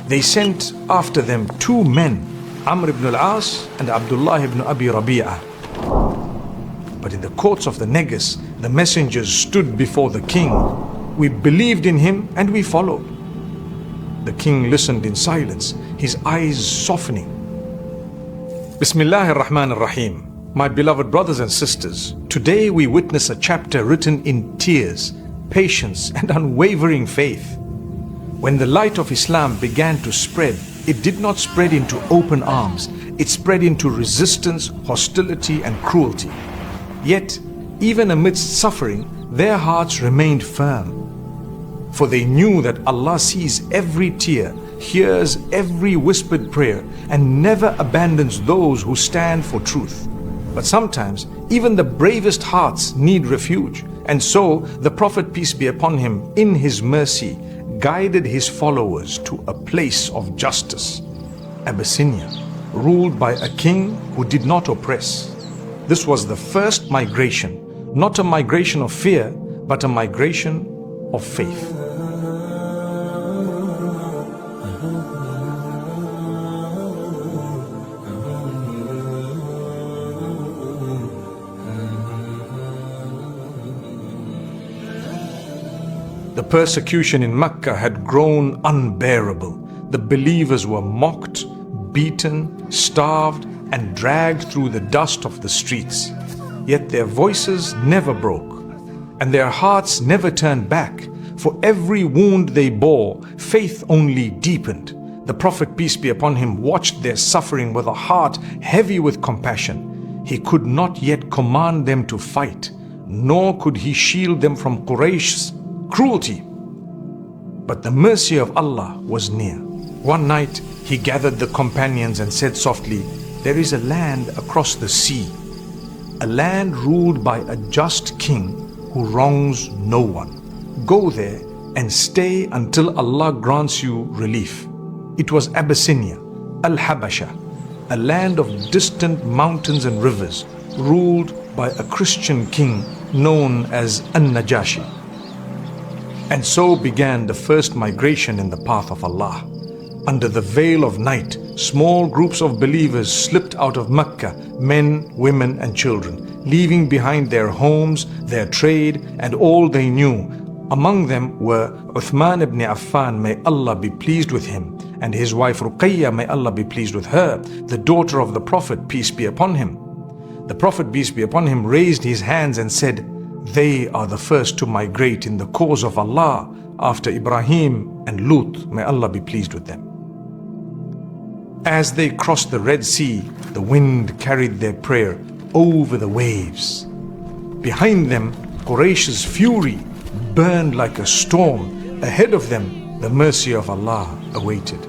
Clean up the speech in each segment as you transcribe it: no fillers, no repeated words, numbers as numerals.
They sent after them two men, Amr ibn al-As and Abdullah ibn Abi Rabi'ah. But in the courts of the Negus, the messengers stood before the king. We believed in him and we followed. The king listened in silence, his eyes softening. Bismillahir Rahmanir Rahim. My beloved brothers and sisters, today we witness a chapter written in tears, patience and unwavering faith. When the light of Islam began to spread, it did not spread into open arms. It spread into resistance, hostility and cruelty. Yet, even amidst suffering, their hearts remained firm. For they knew that Allah sees every tear, hears every whispered prayer, and never abandons those who stand for truth. But sometimes, even the bravest hearts need refuge. And so, the Prophet, peace be upon him, in his mercy, guided his followers to a place of justice, Abyssinia, ruled by a king who did not oppress. This was the first migration, not a migration of fear, but a migration of faith. The persecution in Mecca had grown unbearable. The believers were mocked, beaten, starved, and dragged through the dust of the streets. Yet their voices never broke, and their hearts never turned back. For every wound they bore, faith only deepened. The Prophet, peace be upon him, watched their suffering with a heart heavy with compassion. He could not yet command them to fight, nor could he shield them from Quraysh's cruelty. But the mercy of Allah was near. One night, he gathered the companions and said softly, "There is a land across the sea, a land ruled by a just king who wrongs no one. Go there and stay until Allah grants you relief." It was Abyssinia, Al-Habasha, a land of distant mountains and rivers, ruled by a Christian king known as An-Najashi. And so began the first migration in the path of Allah. Under the veil of night, small groups of believers slipped out of Mecca, men, women and children, leaving behind their homes, their trade and all they knew. Among them were Uthman ibn Affan, may Allah be pleased with him, and his wife Ruqayya, may Allah be pleased with her, the daughter of the Prophet, peace be upon him. The Prophet, peace be upon him, raised his hands and said, "They are the first to migrate in the cause of Allah after Ibrahim and Lut, may Allah be pleased with them." As they crossed the Red Sea, the wind carried their prayer over the waves. Behind them, Quraysh's fury burned like a storm. Ahead of them, the mercy of Allah awaited.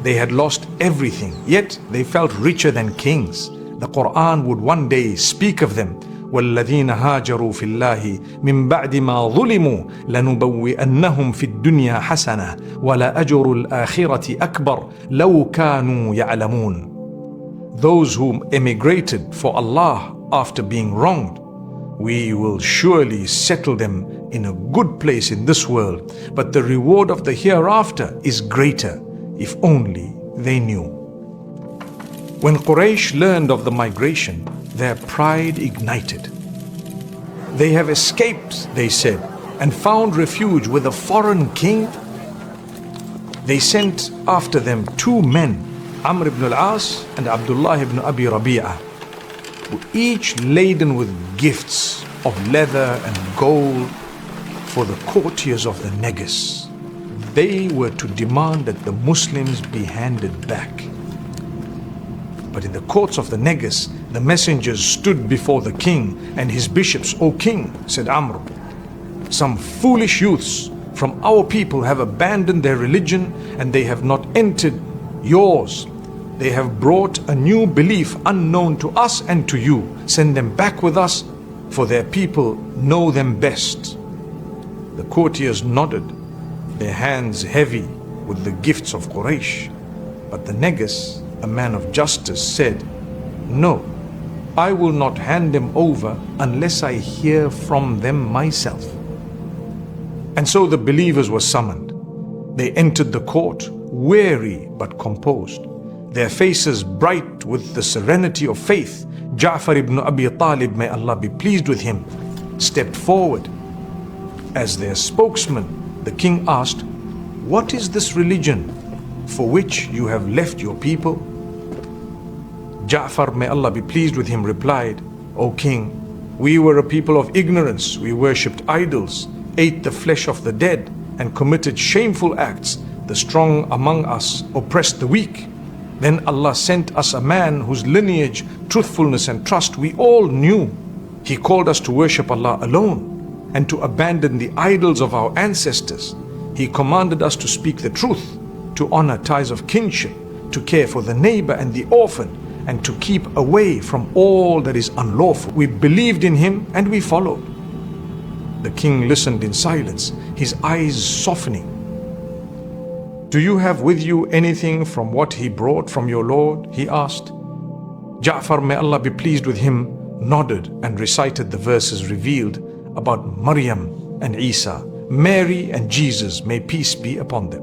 They had lost everything, yet they felt richer than kings. The Quran would one day speak of them. وَالَّذِينَ هَاجَرُوا فِي اللَّهِ مِنْ بَعْدِ مَا ظُلِمُوا لَنُبَوِّئَنَّهُمْ فِي الدُّنْيَا حَسَنَةً وَلَأَجْرُ الْآخِرَةِ أَكْبَرُ لَوْ كَانُوا يَعْلَمُونَ. Those who emigrated for Allah after being wronged, we will surely settle them in a good place in this world, but the reward of the hereafter is greater, if only they knew. When Quraysh learned of the migration, their pride ignited. They have escaped, they said, and found refuge with a foreign king. They sent after them two men, Amr ibn al-As and Abdullah ibn Abi Rabi'ah, each laden with gifts of leather and gold for the courtiers of the Negus. They were to demand that the Muslims be handed back. But in the courts of the Negus, the messengers stood before the king and his bishops. "O king," said Amr, "some foolish youths from our people have abandoned their religion and they have not entered yours. They have brought a new belief unknown to us and to you. Send them back with us, for their people know them best." The courtiers nodded, their hands heavy with the gifts of Quraysh. But the Negus, a man of justice, said, "No, I will not hand them over unless I hear from them myself." And so the believers were summoned. They entered the court, weary but composed, their faces bright with the serenity of faith. Ja'far ibn Abi Talib, may Allah be pleased with him, stepped forward. As their spokesman, the king asked, "What is this religion for which you have left your people?" Ja'far, may Allah be pleased with him, replied, "O king, we were a people of ignorance. We worshipped idols, ate the flesh of the dead, and committed shameful acts. The strong among us oppressed the weak. Then Allah sent us a man whose lineage, truthfulness and trust we all knew. He called us to worship Allah alone and to abandon the idols of our ancestors. He commanded us to speak the truth, to honor ties of kinship, to care for the neighbor and the orphan, and to keep away from all that is unlawful. We believed in him and we followed." The king listened in silence, his eyes softening. "Do you have with you anything from what he brought from your Lord?" he asked. Ja'far, may Allah be pleased with him, nodded and recited the verses revealed about Maryam and Isa, Mary and Jesus, may peace be upon them.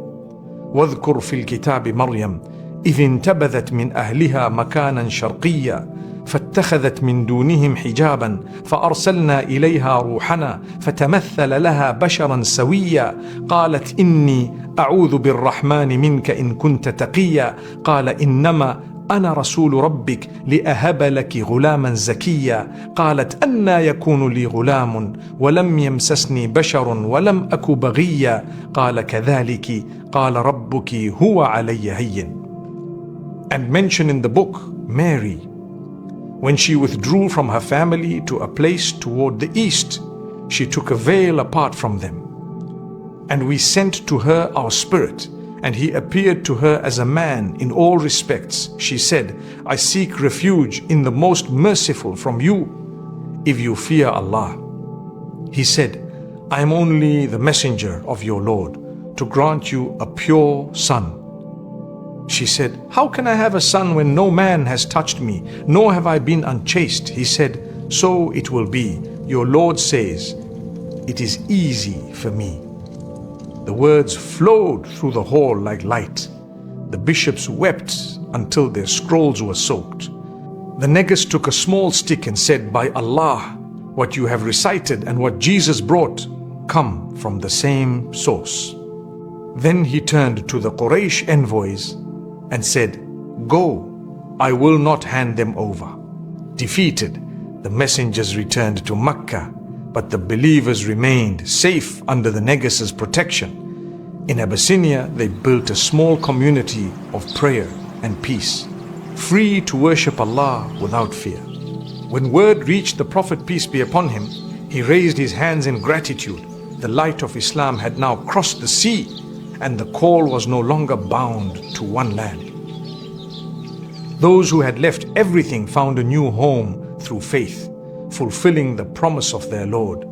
وَاذْكُرْ فِي الْكِتَابِ مَرْيَمَ إِذِ انْتَبَذَتْ مِنْ أَهْلِهَا مَكَانًا شَرْقِيًّا فاتخذت من دونهم حجابا فأرسلنا إليها روحنا فتمثل لها بشرا سويا قالت إني أعوذ بالرحمن منك إن كنت تقيا قال إنما أنا رسول ربك لأهب لك غلاما زكيا قالت أنى يكون لي غلام ولم يمسسني بشر ولم أك بغيا قال كذلك قال ربك هو علي هين. And mention in the book Mary, when she withdrew from her family to a place toward the east, she took a veil apart from them. And we sent to her our spirit, and he appeared to her as a man in all respects. She said, "I seek refuge in the most merciful from you, if you fear Allah." He said, "I am only the messenger of your Lord, to grant you a pure son." She said, "How can I have a son when no man has touched me, nor have I been unchaste?" He said, "So it will be. Your Lord says, it is easy for me." The words flowed through the hall like light. The bishops wept until their scrolls were soaked. The negus took a small stick and said, "By Allah, what you have recited and what Jesus brought come from the same source." Then he turned to the Quraysh envoys and said, "Go, I will not hand them over." Defeated, the messengers returned to Mecca, but the believers remained safe under the negus's protection. In Abyssinia, they built a small community of prayer and peace, free to worship Allah without fear. When word reached the Prophet, peace be upon him, he raised his hands in gratitude. The light of Islam had now crossed the sea, and the call was no longer bound to one land. Those who had left everything found a new home through faith, fulfilling the promise of their Lord.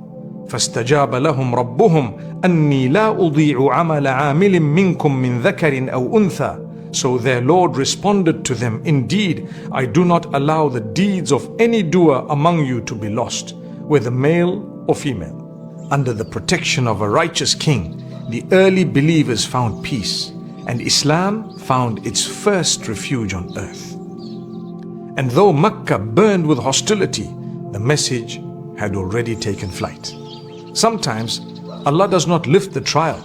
فَاسْتَجَابَ لَهُمْ رَبُّهُمْ أَنِّي لَا أُضِيعُ عَمَلَ عَامِلٍ مِّنكُم مِّن ذَكَرٍ أَوْ أُنثَى. So their Lord responded to them, "Indeed, I do not allow the deeds of any doer among you to be lost, whether male or female." Under the protection of a righteous king, the early believers found peace, and Islam found its first refuge on earth. And though Mecca burned with hostility, the message had already taken flight. Sometimes Allah does not lift the trial.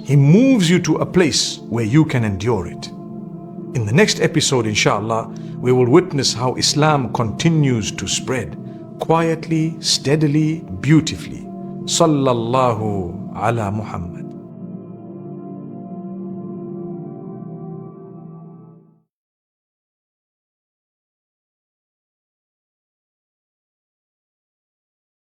He moves you to a place where you can endure it. In the next episode, inshallah, we will witness how Islam continues to spread, quietly, steadily, beautifully. Sallallahu ala Muhammad.